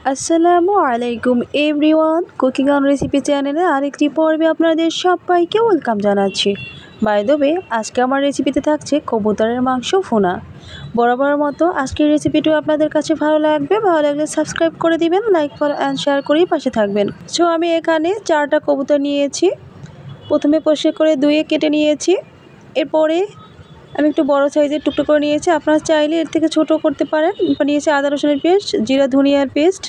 আসসালামু আলাইকুম everyone, cooking on recipe চ্যানেলে আরেকটি পর্বে আপনাদের সবাইকে ওয়েলকাম জানাচ্ছি। বাই দ্য ওয়ে, আজকে আমার রেসিপিতে থাকছে কবুতরের মাংস ভুনা। বরাবরের মতো আজকের রেসিপিটিও আপনাদের কাছে ভালো লাগবে। ভালো লাগলে সাবস্ক্রাইব করে দিবেন, লাইক ফলো অ্যান্ড শেয়ার করেই পাশে থাকবেন। সো আমি এখানে 4টা কবুতর নিয়েছি। প্রথমে পরিষ্কার করে ধুয়ে কেটে নিয়েছি। এরপরে আমি একটু বড় সাইজের টুকরো করে নিয়েছি, আপনারা চাইলে এর থেকে ছোটো করতে পারেন। নিয়েছি আদা রসুনের পেস্ট, জিরা ধনিয়ার পেস্ট,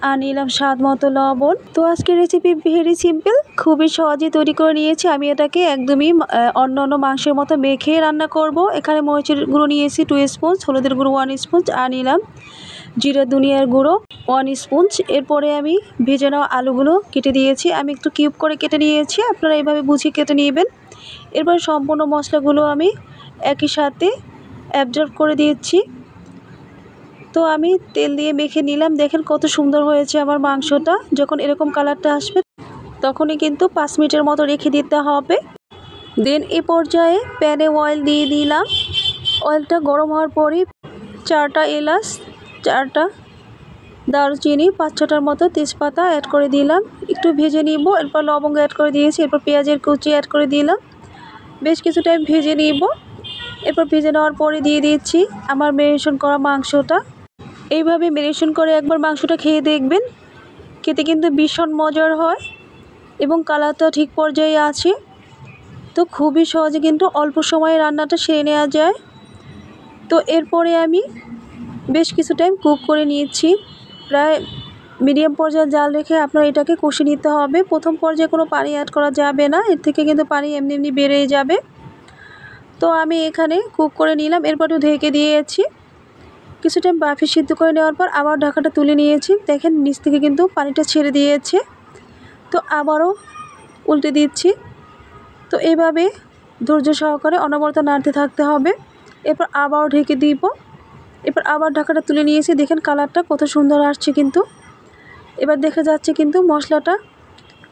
আর নিলাম স্বাদ মতো লবণ। তো আজকের রেসিপি ভেরি সিম্পল, খুবই সহজে তৈরি করে নিয়েছি। আমি এটাকে একদমই অন্য মাংসের মতো মেখে রান্না করব। এখানে মরিচের গুঁড়ো নিয়েছি 2 স্পুন, হলুদের গুঁড়ো 1 স্পুন, আর নিলাম জিরা ধনিয়ার গুঁড়ো 1 স্পুন। এরপরে আমি ভেজে নেওয়া আলুগুলো কেটে দিয়েছি। আমি একটু কিউব করে কেটে নিয়েছি, আপনারা এইভাবে বুঝিয়ে কেটে নেবেন। এরপর সম্পূর্ণ মশলাগুলো আমি একই সাথে অ্যাবজর্ব করে দিয়েছি। তো আমি তেল দিয়ে মেখে নিলাম। দেখেন কত সুন্দর হয়েছে আমার মাংসটা। যখন এরকম কালারটা আসবে তখনই কিন্তু 5 মিনিটের মতো রেখে দিতে হবে। দেন এ পর্যায়ে প্যানে অয়েল দিয়ে দিলাম। অয়েলটা গরম হওয়ার পরই 4টা এলাচ, 4টা দারুচিনি, 5-6টার মতো তেজপাতা অ্যাড করে দিলাম। একটু ভেজে নিব। এরপর লবঙ্গ অ্যাড করে দিয়েছি। এরপর পেঁয়াজের কুচি অ্যাড করে দিলাম। বেশ কিছু টাইম ভেজে নিব। এরপর ভেজে নেওয়ার পরে দিয়ে দিচ্ছি আমার ম্যারিনেশন করা মাংসটা। এইভাবে ম্যারিনেশন করে একবার মাংসটা খেয়ে দেখবেন, খেতে কিন্তু ভীষণ মজার হয় এবং কালারটা ঠিক পর্যায়ে আছে। তো খুবই সহজে কিন্তু অল্প সময়ে রান্নাটা সেরে নেওয়া যায়। তো এরপরে আমি বেশ কিছু টাইম কুক করে নিয়েছি। প্রায় মিডিয়াম পর্যায়ে জাল রেখে আপনার এটাকে কষে নিতে হবে। প্রথম পর্যায়ে কোনো পানি অ্যাড করা যাবে না, এর থেকে কিন্তু পানি এমনি এমনি বেড়ে যাবে। তো আমি এখানে কুক করে নিলাম। এরপর ঢেকে দিয়েছি। কিছু টাইম বাফে সিদ্ধ করে নেওয়ার পর আবার ঢাকাটা তুলে নিয়েছি। দেখেন নিচ থেকে কিন্তু পানিটা ছেড়ে দিয়েছে। তো আবারও উল্টে দিচ্ছি। তো এইভাবে ধৈর্য সহকারে অনবরত নাড়তে থাকতে হবে। এরপর আবারও ঢেকে দিব। এরপর আবার ঢাকাটা তুলে নিয়েছি। দেখেন কালারটা কত সুন্দর আসছে কিন্তু। এবার দেখা যাচ্ছে কিন্তু মশলাটা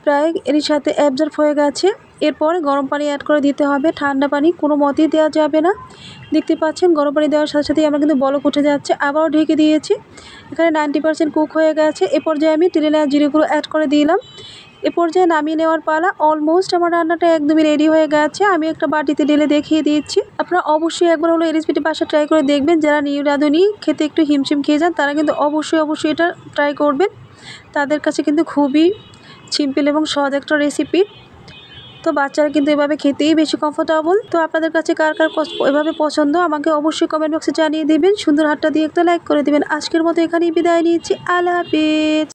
প্রায় এরই সাথে অ্যাবজর্ব হয়ে গেছে। এরপর গরম পানি অ্যাড করে দিতে হবে। ঠান্ডা পানি কোনো মতেই দেওয়া যাবে না। দেখতে পাচ্ছেন গরম পানি দেওয়ার সাথে সাথেই আমার কিন্তু বলক উঠে যাচ্ছে। আবারও ঢেকে দিয়েছি। এখানে 90% কুক হয়ে গেছে। এ পর্যায়ে আমি টেলে নেওয়া জিরেগুলো অ্যাড করে দিলাম। এ পর্যায়ে নামিয়ে নেওয়ার পালা। অলমোস্ট আমার রান্নাটা একদমই রেডি হয়ে গেছে। আমি একটা বাটিতে ঢেলে দেখিয়ে দিচ্ছি। আপনারা অবশ্যই একবার হলো এই রেসিপিটি বাসায় ট্রাই করে দেখবেন। যারা নিউ রাঁধুনি, খেতে একটু হিমশিম খেয়ে যান, তারা কিন্তু অবশ্যই এটা ট্রাই করবেন। তাদের কাছে কিন্তু খুবই সিম্পল এবং সহজ একটা রেসিপি। তো বাচ্চারা কিন্তু এভাবে খেতেই বেশি কমফোর্টেবল। তো আপনাদের কাছে কার এভাবে পছন্দ আমাকে অবশ্যই কমেন্ট বক্সে জানিয়ে দেবেন। সুন্দর হাতটা দিয়ে একটা লাইক করে দেবেন। আজকের মতো এখানেই বিদায় নিচ্ছি। আল্লাহ হাফিজ।